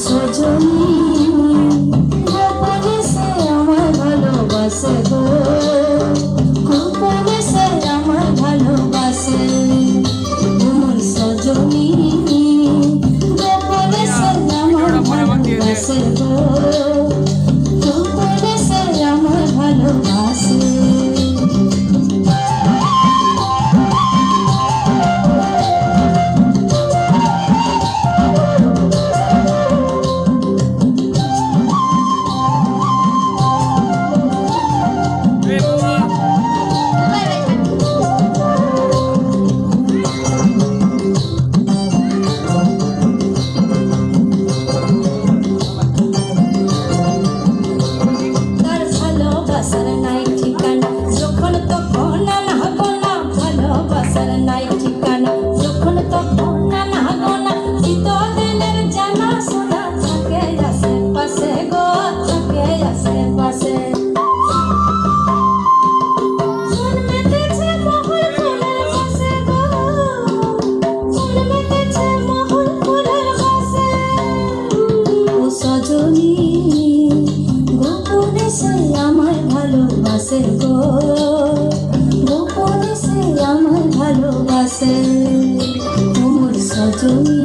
সজনী গোপনে সে আমার ভালোবাসে গো, গোপনে সে আমার ভালোবাসে। আমার সজনী গোপনে সে আমার ভালোবাসে গো, গোপনে সে আমার ভালোবাসে। গোপনে সে আমার ভালোবাসে গো, গোপনে সে আমার ভালোবাসে। আমার সজনী